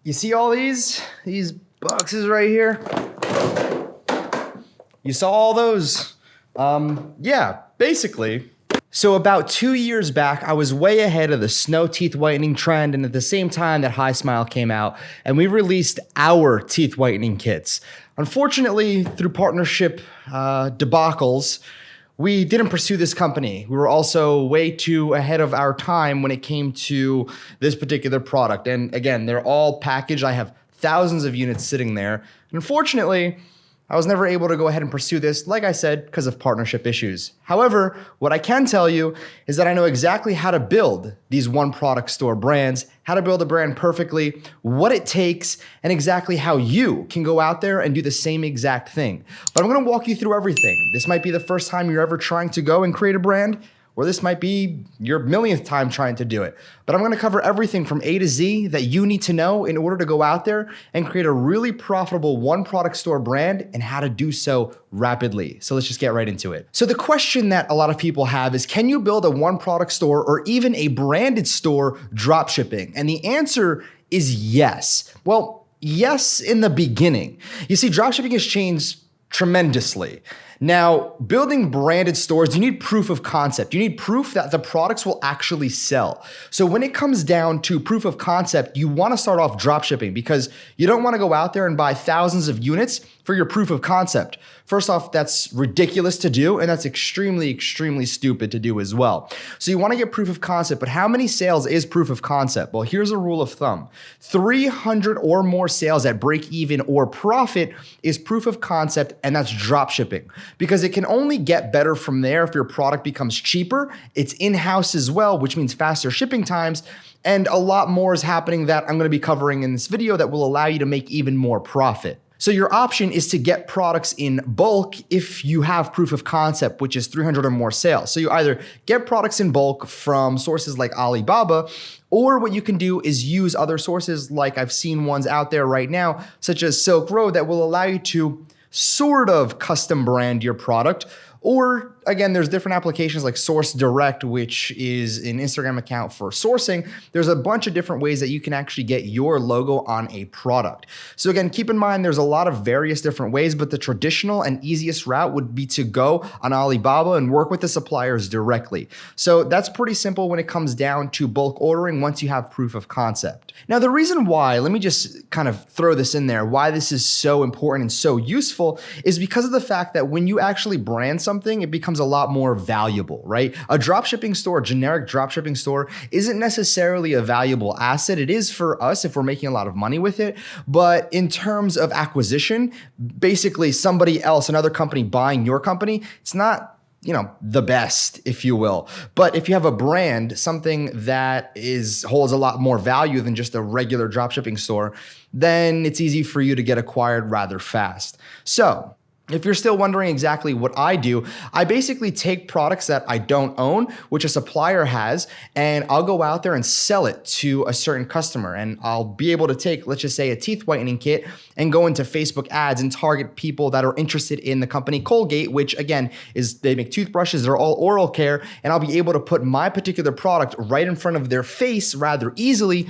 You see all these boxes right here? You saw all those? Yeah, basically. So about 2 years back, I was way ahead of the snow teeth whitening trend, and at the same time that High Smile came out, and we released our teeth whitening kits. Unfortunately, through partnership debacles, we didn't pursue this company. We were also way too ahead of our time when it came to this particular product. And again, they're all packaged. I have thousands of units sitting there. And unfortunately, I was never able to go ahead and pursue this, like I said, because of partnership issues. However, what I can tell you is that I know exactly how to build these one product store brands, how to build a brand perfectly, what it takes, and exactly how you can go out there and do the same exact thing. But I'm gonna walk you through everything. This might be the first time you're ever trying to go and create a brand, or this might be your millionth time trying to do it. But I'm gonna cover everything from A to Z that you need to know in order to go out there and create a really profitable one product store brand and how to do so rapidly. So let's just get right into it. So the question that a lot of people have is, can you build a one product store or even a branded store drop shipping? And the answer is yes. Well, yes in the beginning. You see, drop shipping has changed tremendously. Now, building branded stores, you need proof of concept. You need proof that the products will actually sell. So when it comes down to proof of concept, you want to start off drop shipping because you don't want to go out there and buy thousands of units for your proof of concept. First off, that's ridiculous to do, and that's extremely, extremely stupid to do as well. So you want to get proof of concept, but how many sales is proof of concept? Well, here's a rule of thumb. 300 or more sales at break even or profit is proof of concept, and that's drop shipping. Because it can only get better from there if your product becomes cheaper. It's in-house as well, which means faster shipping times, and a lot more is happening that I'm going to be covering in this video that will allow you to make even more profit. So your option is to get products in bulk if you have proof of concept, which is 300 or more sales. So you either get products in bulk from sources like Alibaba, or what you can do is use other sources like I've seen ones out there right now, such as Silk Road, that will allow you to sort of custom brand your product. Or again, there's different applications like Source Direct, which is an Instagram account for sourcing. There's a bunch of different ways that you can actually get your logo on a product. So again, keep in mind, there's a lot of various different ways, but the traditional and easiest route would be to go on Alibaba and work with the suppliers directly. So that's pretty simple when it comes down to bulk ordering once you have proof of concept. Now, the reason why, let me just kind of throw this in there, why this is so important and so useful is because of the fact that when you actually brand something, it becomes a lot more valuable, right? A dropshipping store, a generic dropshipping store, isn't necessarily a valuable asset. It is for us if we're making a lot of money with it. But in terms of acquisition, basically somebody else, another company buying your company, it's not, the best, if you will. But if you have a brand, something that holds a lot more value than just a regular dropshipping store, then it's easy for you to get acquired rather fast. So if you're still wondering exactly what I do, I basically take products that I don't own, which a supplier has, and I'll go out there and sell it to a certain customer. And I'll be able to take, let's just say, a teeth whitening kit and go into Facebook ads and target people that are interested in the company Colgate, which again they make toothbrushes, they're all oral care, and I'll be able to put my particular product right in front of their face rather easily,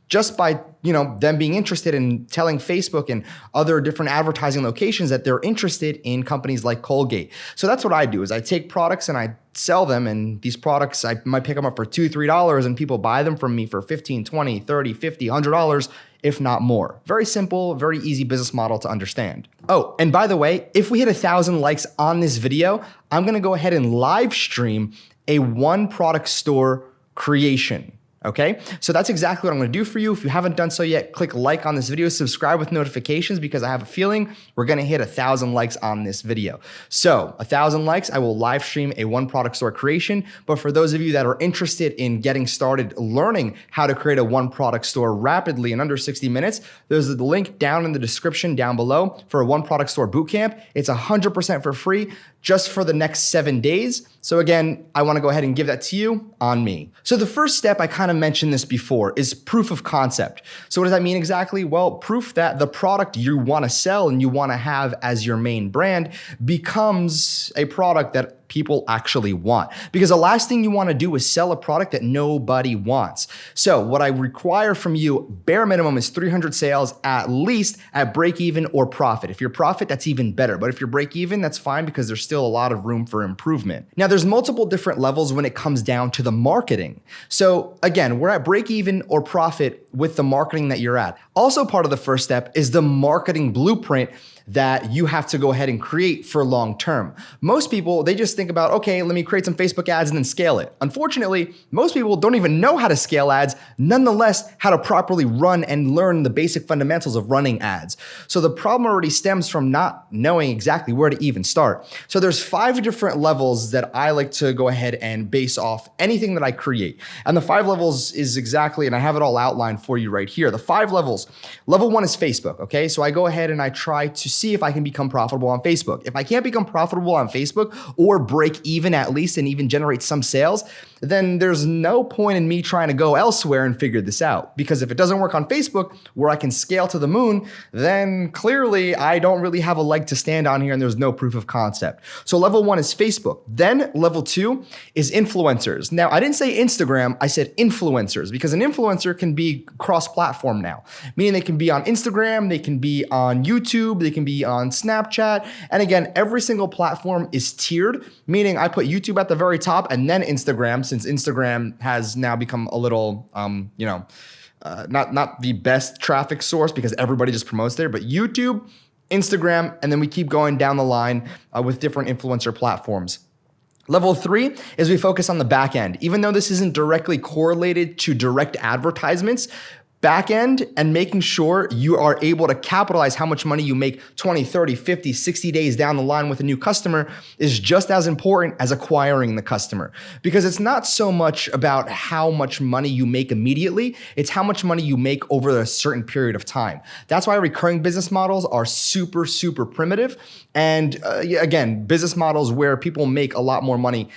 just by them being interested in telling Facebook and other different advertising locations that they're interested in companies like Colgate. So that's what I do, is I take products and I sell them, and these products, I might pick them up for $2, $3, and people buy them from me for $15, $20, $30, $50, $100, if not more. Very simple, very easy business model to understand. Oh, and by the way, if we hit 1,000 likes on this video, I'm gonna go ahead and live stream a one product store creation. Okay, so that's exactly what I'm gonna do for you. If you haven't done so yet, click like on this video, subscribe with notifications, because I have a feeling we're gonna hit 1,000 likes on this video. So 1,000 likes, I will live stream a one product store creation. But for those of you that are interested in getting started learning how to create a one product store rapidly in under 60 minutes, there's the link down in the description down below for a one product store bootcamp. It's 100% for free just for the next 7 days. So again, I wanna go ahead and give that to you on me. So the first step, I kind of mentioned this before, is proof of concept. So what does that mean exactly? Well, proof that the product you wanna sell and you wanna have as your main brand becomes a product that people actually want. Because the last thing you want to do is sell a product that nobody wants. So what I require from you, bare minimum, is 300 sales at least at break even or profit. If you're profit, that's even better. But if you're break even, that's fine because there's still a lot of room for improvement. Now, there's multiple different levels when it comes down to the marketing. So again, we're at break even or profit with the marketing that you're at. Also, part of the first step is the marketing blueprint that you have to go ahead and create for long term. Most people, they just think about, okay, let me create some Facebook ads and then scale it. Unfortunately, most people don't even know how to scale ads, nonetheless, how to properly run and learn the basic fundamentals of running ads. So the problem already stems from not knowing exactly where to even start. So there's 5 different levels that I like to go ahead and base off anything that I create. And the 5 levels is exactly, and I have it all outlined for you right here. The 5 levels. Level 1 is Facebook, okay? So I go ahead and I try to see if I can become profitable on Facebook. If I can't become profitable on Facebook or break even at least and even generate some sales, then there's no point in me trying to go elsewhere and figure this out. Because if it doesn't work on Facebook where I can scale to the moon, then clearly I don't really have a leg to stand on here and there's no proof of concept. So level 1 is Facebook. Then level 2 is influencers. Now, I didn't say Instagram, I said influencers, because an influencer can be cross-platform now, meaning they can be on Instagram, they can be on YouTube, they can be on Snapchat. And again, every single platform is tiered, meaning I put YouTube at the very top and then Instagram, since Instagram has now become a little, not the best traffic source because everybody just promotes there, but YouTube, Instagram, and then we keep going down the line with different influencer platforms. Level 3 is we focus on the back end. Even though this isn't directly correlated to direct advertisements, back end and making sure you are able to capitalize how much money you make 20, 30, 50, 60 days down the line with a new customer is just as important as acquiring the customer. Because it's not so much about how much money you make immediately, it's how much money you make over a certain period of time. That's why recurring business models are super, super primitive. And again, business models where people make a lot more money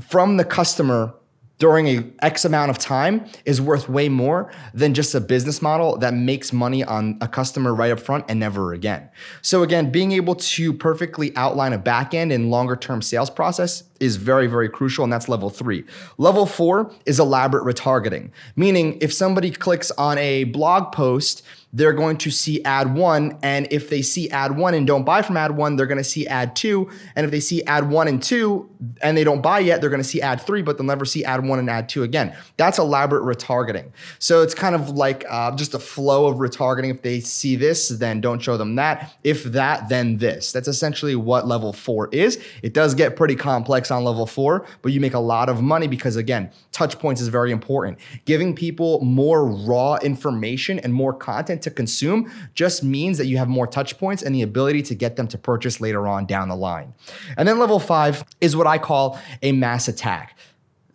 from the customer during a X amount of time is worth way more than just a business model that makes money on a customer right up front and never again. So again, being able to perfectly outline a back end and longer term sales process is very, very crucial, and that's level 3. Level 4 is elaborate retargeting, meaning if somebody clicks on a blog post, they're going to see ad 1, and if they see ad 1 and don't buy from ad 1, they're going to see ad 2, and if they see ad 1 and 2 and they don't buy yet, they're going to see ad 3, but they'll never see ad 1 and ad 2 again. That's elaborate retargeting. So it's kind of like just a flow of retargeting. If they see this, then don't show them that. If that, then this. That's essentially what level 4 is. It does get pretty complex on level 4, but you make a lot of money because, again, touch points is very important. Giving people more raw information and more content to consume just means that you have more touch points and the ability to get them to purchase later on down the line. And then level 5 is what I call a mass attack.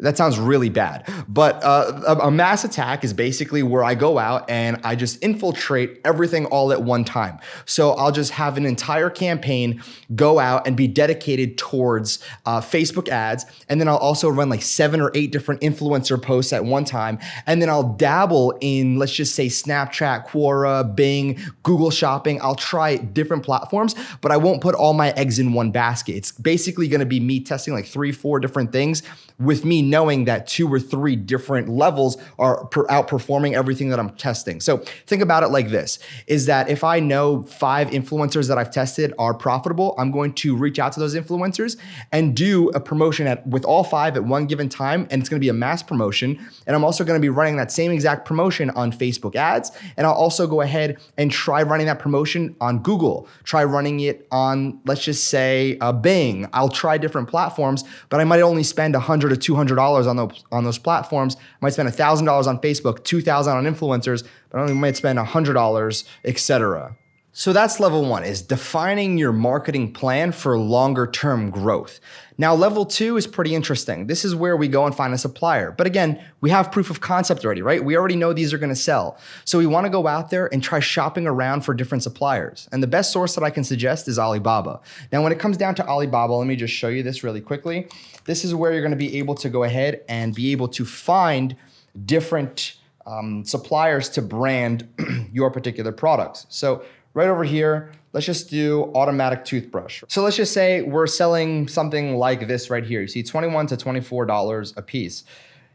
That sounds really bad, but a mass attack is basically where I go out and I just infiltrate everything all at one time. So I'll just have an entire campaign go out and be dedicated towards Facebook ads. And then I'll also run like 7 or 8 different influencer posts at one time. And then I'll dabble in, let's just say, Snapchat, Quora, Bing, Google Shopping. I'll try different platforms, but I won't put all my eggs in one basket. It's basically going to be me testing like 3, 4 different things with me knowing that 2 or 3 different levels are outperforming everything that I'm testing. So think about it like this, is that if I know 5 influencers that I've tested are profitable, I'm going to reach out to those influencers and do a promotion with all 5 at one given time, and it's going to be a mass promotion. And I'm also going to be running that same exact promotion on Facebook ads, and I'll also go ahead and try running that promotion on Google, try running it on, let's just say, Bing. I'll try different platforms, but I might only spend $100 to $200 on those platforms. I might spend $1,000 on Facebook, $2,000 on influencers, but I only might spend $100, etc. So that's level 1, is defining your marketing plan for longer term growth. Now, level 2 is pretty interesting. This is where we go and find a supplier. But again, we have proof of concept already, right? We already know these are gonna sell. So we wanna go out there and try shopping around for different suppliers. And the best source that I can suggest is Alibaba. Now, when it comes down to Alibaba, let me just show you this really quickly. This is where you're gonna be able to go ahead and be able to find different suppliers to brand your particular products. So right over here, let's just do automatic toothbrush. So let's just say we're selling something like this right here. You see $21 to $24 a piece.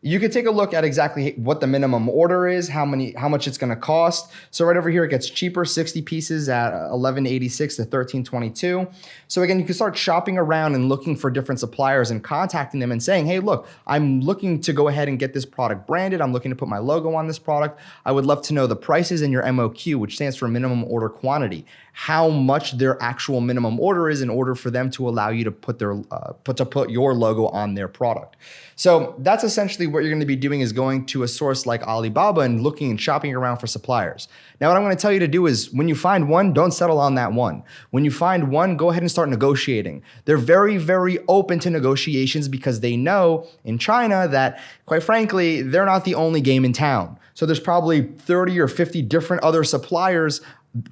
You could take a look at exactly what the minimum order is, how much it's gonna cost. So right over here, it gets cheaper, 60 pieces at $11.86 to $13.22. So again, you can start shopping around and looking for different suppliers and contacting them and saying, hey, look, I'm looking to go ahead and get this product branded. I'm looking to put my logo on this product. I would love to know the prices and your MOQ, which stands for minimum order quantity, how much their actual minimum order is in order for them to allow you to put your logo on their product. So that's essentially what you're going to be doing, is going to a source like Alibaba and looking and shopping around for suppliers. Now, what I'm going to tell you to do is when you find one, don't settle on that one. When you find one, go ahead and start negotiating. They're very, very open to negotiations because they know in China that, quite frankly, they're not the only game in town. So there's probably 30 or 50 different other suppliers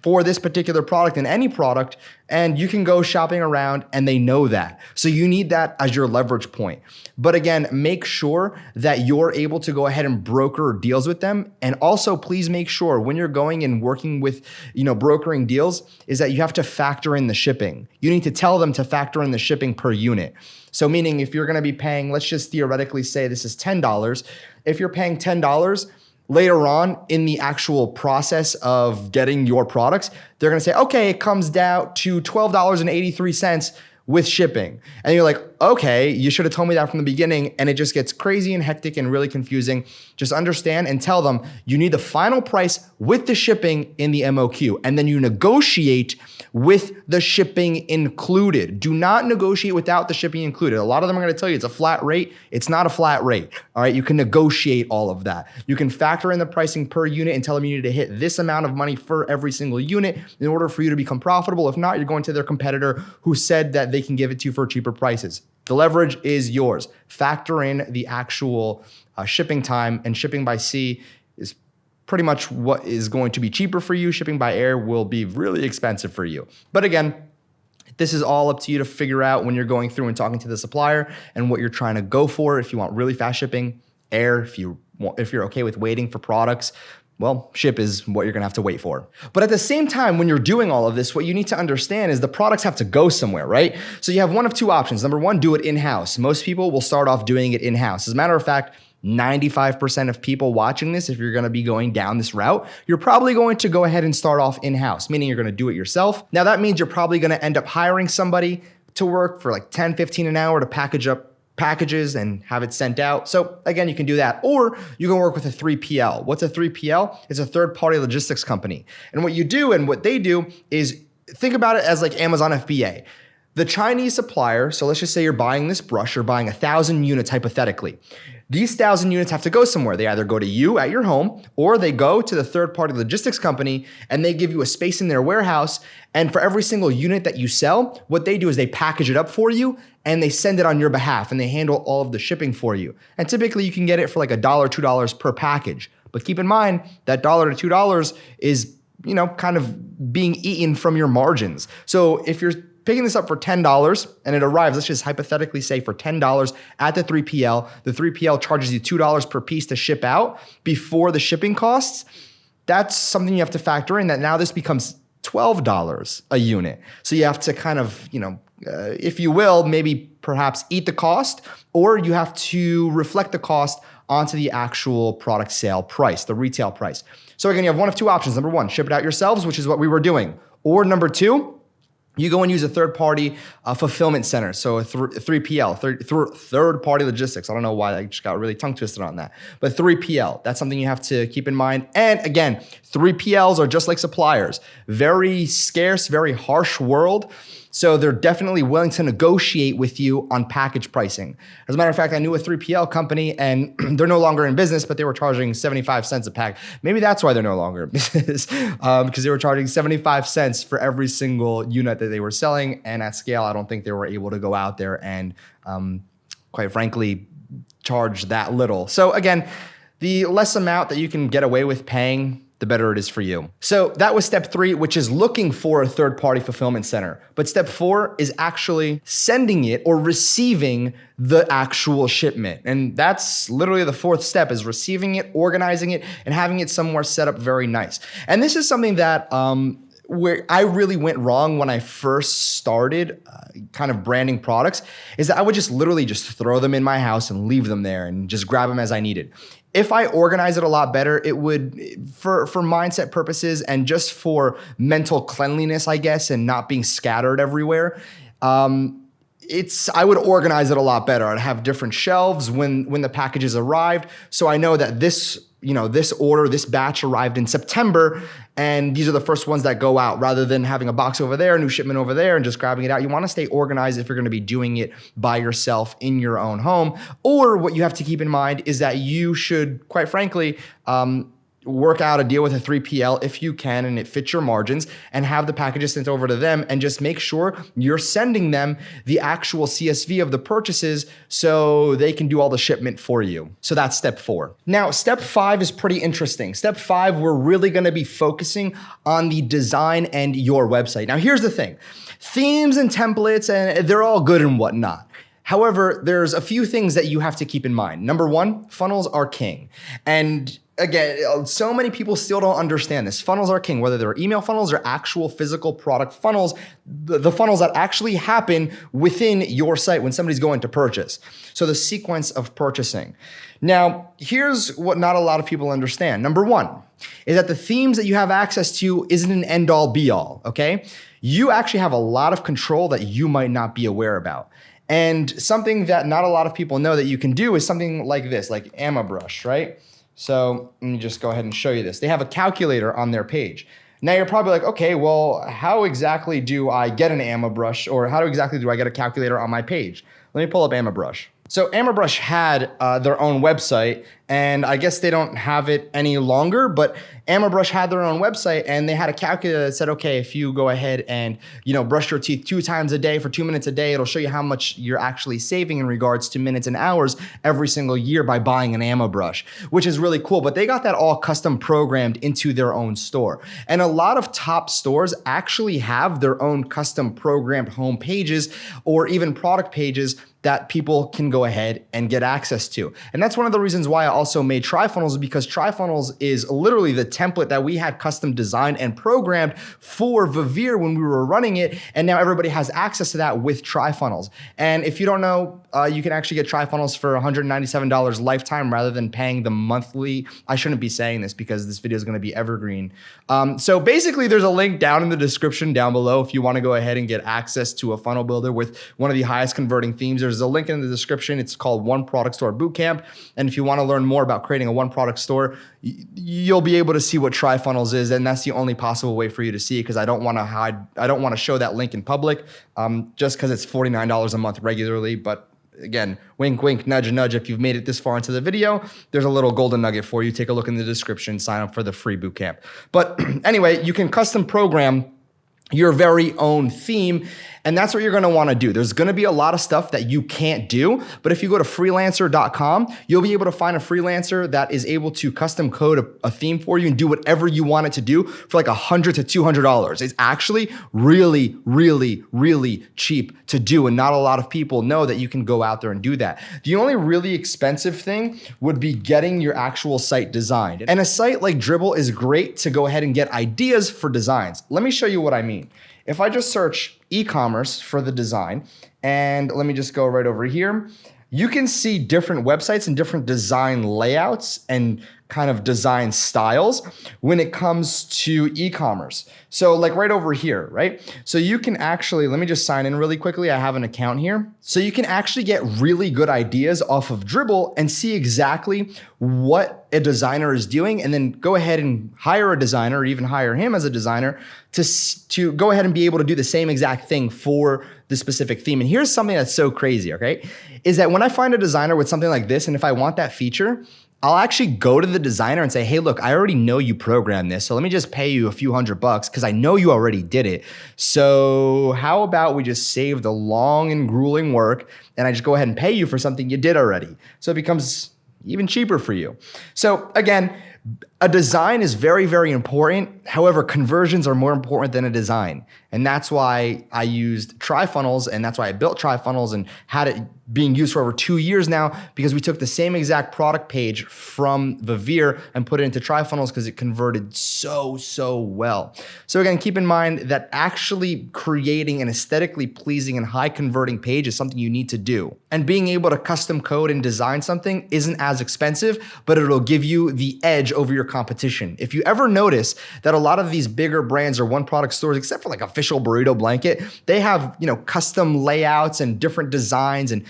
for this particular product and any product, and you can go shopping around and they know that. So you need that as your leverage point. But again, make sure that you're able to go ahead and broker deals with them. And also please make sure when you're going and working with, brokering deals, is that you have to factor in the shipping. You need to tell them to factor in the shipping per unit. So meaning if you're gonna be paying, let's just theoretically say this is $10. If you're paying $10, later on in the actual process of getting your products, they're gonna say, okay, it comes down to $12.83 with shipping. And you're like, okay, you should have told me that from the beginning. And it just gets crazy and hectic and really confusing. Just understand and tell them you need the final price with the shipping in the MOQ. And then you negotiate with the shipping included. Do not negotiate without the shipping included. A lot of them are gonna tell you it's a flat rate. It's not a flat rate, all right? You can negotiate all of that. You can factor in the pricing per unit and tell them you need to hit this amount of money for every single unit in order for you to become profitable. If not, you're going to their competitor who said that they can give it to you for cheaper prices. The leverage is yours. Factor in the actual shipping time, and shipping by sea is pretty much what is going to be cheaper for you. Shipping by air will be really expensive for you. But again, this is all up to you to figure out when you're going through and talking to the supplier and what you're trying to go for. If you want really fast shipping, air. If you're okay with waiting for products, well, ship is what you're gonna have to wait for. But at the same time, when you're doing all of this, what you need to understand is the products have to go somewhere, right? So you have one of two options. Number one, do it in-house. Most people will start off doing it in-house. As a matter of fact, 95% of people watching this, if you're gonna be going down this route, you're probably going to go ahead and start off in-house, meaning you're gonna do it yourself. Now that means you're probably gonna end up hiring somebody to work for like 10, 15 an hour to package up packages and have it sent out. So again, you can do that. Or you can work with a 3PL. What's a 3PL? It's a third-party logistics company. And what you do and what they do is, think about it as like Amazon FBA. The Chinese supplier, so let's just say you're buying this brush, you're buying 1,000 units hypothetically. These 1,000 units have to go somewhere. They either go to you at your home, or they go to the third-party logistics company and they give you a space in their warehouse. And for every single unit that you sell, what they do is they package it up for you and they send it on your behalf and they handle all of the shipping for you. And typically you can get it for like $1, $2 per package. But keep in mind that $1 to $2 is, kind of being eaten from your margins. So if you're picking this up for $10 and it arrives, let's just hypothetically say for $10 at the 3PL charges you $2 per piece to ship out before the shipping costs. That's something you have to factor in, that now this becomes $12 a unit. So you have to kind of, if you will, maybe perhaps eat the cost, or you have to reflect the cost onto the actual product sale price, the retail price. So again, you have one of two options. Number one, ship it out yourselves, which is what we were doing. Or number two, you go and use a third-party fulfillment center, so a 3PL, third-party logistics. I don't know why I just got really tongue-twisted on that. But 3PL, that's something you have to keep in mind. And again, 3PLs are just like suppliers. Very scarce, very harsh world. So they're definitely willing to negotiate with you on package pricing. As a matter of fact, I knew a 3PL company and they're no longer in business, but they were charging 75 cents a pack. Maybe that's why they're no longer in business, because they were charging 75 cents for every single unit that they were selling. And at scale, I don't think they were able to go out there and quite frankly, charge that little. So again, the less amount that you can get away with paying, the better it is for you. So that was step 3, which is looking for a third-party fulfillment center. But step 4 is actually sending it or receiving the actual shipment. And that's literally the 4th step, is receiving it, organizing it, and having it somewhere set up very nice. And this is something that where I really went wrong when I first started kind of branding products is that I would just literally just throw them in my house and leave them there and just grab them as I needed. If I organize it a lot better, it would, for mindset purposes and just for mental cleanliness, I guess, and not being scattered everywhere, I would organize it a lot better. I'd have different shelves when the packages arrived. So I know that this batch arrived in September, and these are the first ones that go out, rather than having a box over there, a new shipment over there, and just grabbing it out. You want to stay organized if you're going to be doing it by yourself in your own home. Or what you have to keep in mind is that you should, quite frankly, work out a deal with a 3PL if you can and it fits your margins, and have the packages sent over to them, and just make sure you're sending them the actual CSV of the purchases so they can do all the shipment for you. So that's step 4. Now, step 5 is pretty interesting. Step 5, we're really gonna be focusing on the design and your website. Now, here's the thing. Themes and templates, and they're all good and whatnot. However, there's a few things that you have to keep in mind. Number 1, funnels are king. And again, so many people still don't understand this. Funnels are king, whether they're email funnels or actual physical product funnels, the funnels that actually happen within your site when somebody's going to purchase. So the sequence of purchasing. Now, here's what not a lot of people understand. Number 1 is that the themes that you have access to isn't an end all be all, okay? You actually have a lot of control that you might not be aware about. And something that not a lot of people know that you can do is something like this, like AmaBrush, right? So let me just go ahead and show you this. They have a calculator on their page. Now you're probably like, okay, well, how exactly do I get an AmaBrush, or how exactly do I get a calculator on my page? Let me pull up AmaBrush. So AmaBrush had their own website, and I guess they don't have it any longer, but AmaBrush had their own website, and they had a calculator that said, okay, if you go ahead and brush your teeth 2 times a day for 2 minutes a day, it'll show you how much you're actually saving in regards to minutes and hours every single year by buying an AmaBrush, which is really cool. But they got that all custom programmed into their own store. And a lot of top stores actually have their own custom programmed home pages or even product pages that people can go ahead and get access to. And that's one of the reasons why I also made TriFunnels, because TriFunnels is literally the template that we had custom designed and programmed for Vivere when we were running it. And now everybody has access to that with TriFunnels. And if you don't know, you can actually get TriFunnels for $197 lifetime rather than paying the monthly. I shouldn't be saying this because this video is going to be evergreen. So basically there's a link down in the description down below if you want to go ahead and get access to a funnel builder with one of the highest converting themes. There's a link in the description. It's called One Product Store Bootcamp. And if you want to learn more about creating a one product store, you'll be able to see what TriFunnels is. And that's the only possible way for you to see it, because I don't want to show that link in public just because it's $49 a month regularly. But again, wink, wink, nudge, nudge. If you've made it this far into the video, there's a little golden nugget for you. Take a look in the description, sign up for the free bootcamp. But anyway, you can custom program your very own theme. And that's what you're gonna wanna do. There's gonna be a lot of stuff that you can't do, but if you go to freelancer.com, you'll be able to find a freelancer that is able to custom code a theme for you and do whatever you want it to do for like $100 to $200. It's actually really, really, really cheap to do, and not a lot of people know that you can go out there and do that. The only really expensive thing would be getting your actual site designed. And a site like Dribbble is great to go ahead and get ideas for designs. Let me show you what I mean. If I just search eCommerce for the design, and let me just go right over here, you can see different websites and different design layouts and kind of design styles when it comes to e-commerce. So like right over here, right? So you can actually, let me just sign in really quickly. I have an account here. So you can actually get really good ideas off of Dribbble and see exactly what a designer is doing, and then go ahead and hire a designer, or even hire him as a designer to go ahead and be able to do the same exact thing for the specific theme. And here's something that's so crazy, okay? Is that when I find a designer with something like this, and if I want that feature, I'll actually go to the designer and say, hey, look, I already know you programmed this, so let me just pay you a few $100 because I know you already did it. So how about we just save the long and grueling work, and I just go ahead and pay you for something you did already. So it becomes even cheaper for you. So again, A design is very, very important. However, conversions are more important than a design. And that's why I used TriFunnels, and that's why I built TriFunnels and had it being used for over 2 years now, because we took the same exact product page from Vivere and put it into TriFunnels because it converted so well. So again, keep in mind that actually creating an aesthetically pleasing and high converting page is something you need to do. And being able to custom code and design something isn't as expensive, but it'll give you the edge over your competition. If you ever notice that a lot of these bigger brands or one product stores, except for like Official Burrito Blanket, they have, custom layouts and different designs and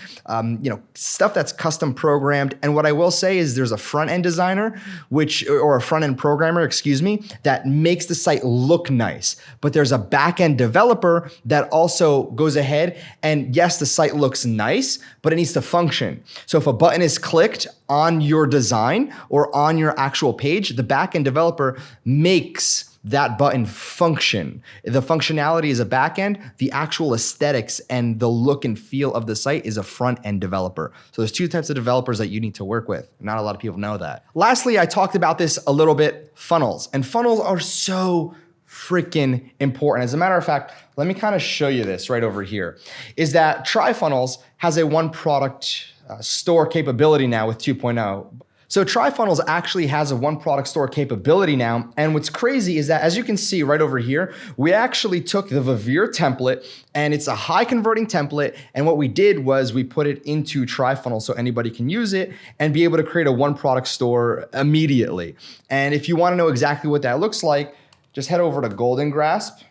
stuff that's custom programmed. And what I will say is there's a front end designer, or a front end programmer, that makes the site look nice. But there's a back end developer that also goes ahead and yes, the site looks nice, but it needs to function. So if a button is clicked on your design or on your actual page, the back end developer makes that button function. The functionality is a back end. The actual aesthetics and the look and feel of the site is a front end developer. So there's two types of developers that you need to work with. Not a lot of people know that. Lastly, I talked about this a little bit, funnels. And funnels are so freaking important. As a matter of fact, let me kind of show you this right over here, is that TriFunnels has a one product store capability now with 2.0. So TriFunnels actually has a one product store capability now. And what's crazy is that, as you can see right over here, we actually took the Vivere template, and it's a high converting template. And what we did was we put it into TriFunnels so anybody can use it and be able to create a one product store immediately. And if you want to know exactly what that looks like, just head over to Golden Grasp.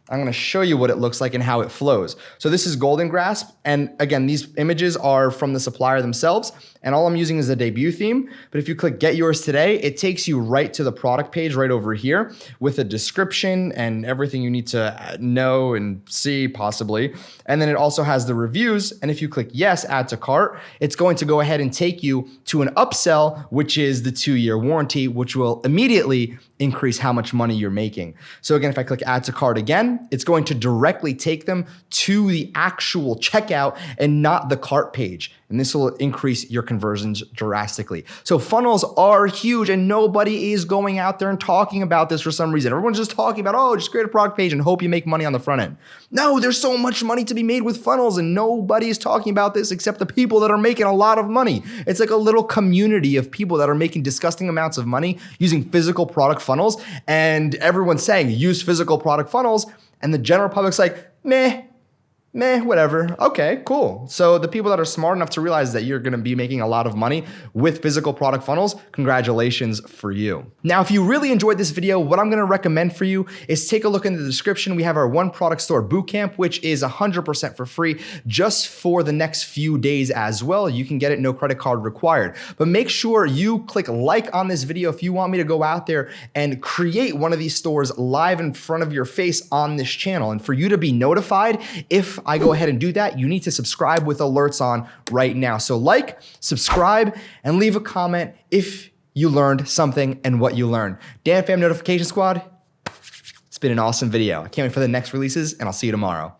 I'm gonna show you what it looks like and how it flows. So this is Golden Grasp. And again, these images are from the supplier themselves. And all I'm using is the debut theme. But if you click Get Yours Today, it takes you right to the product page right over here with a description and everything you need to know and see possibly. And then it also has the reviews. And if you click Yes, Add to Cart, it's going to go ahead and take you to an upsell, which is the 2-year warranty, which will immediately increase how much money you're making. So again, if I click Add to Cart again, it's going to directly take them to the actual checkout and not the cart page. And this will increase your conversions drastically. So funnels are huge, and nobody is going out there and talking about this for some reason. Everyone's just talking about, oh, just create a product page and hope you make money on the front end. No, there's so much money to be made with funnels, and nobody is talking about this except the people that are making a lot of money. It's like a little community of people that are making disgusting amounts of money using physical product funnels, and everyone's saying use physical product funnels, and the general public's like, meh, whatever. Okay, cool. So the people that are smart enough to realize that you're gonna be making a lot of money with physical product funnels, congratulations for you. Now, if you really enjoyed this video, what I'm gonna recommend for you is take a look in the description. We have our one product store bootcamp, which is 100% for free just for the next few days as well. You can get it, no credit card required. But make sure you click like on this video if you want me to go out there and create one of these stores live in front of your face on this channel. And for you to be notified if I go ahead and do that, you need to subscribe with alerts on right now. So like, subscribe, and leave a comment if you learned something and what you learned. Dan Fam Notification Squad, it's been an awesome video. I can't wait for the next releases, and I'll see you tomorrow.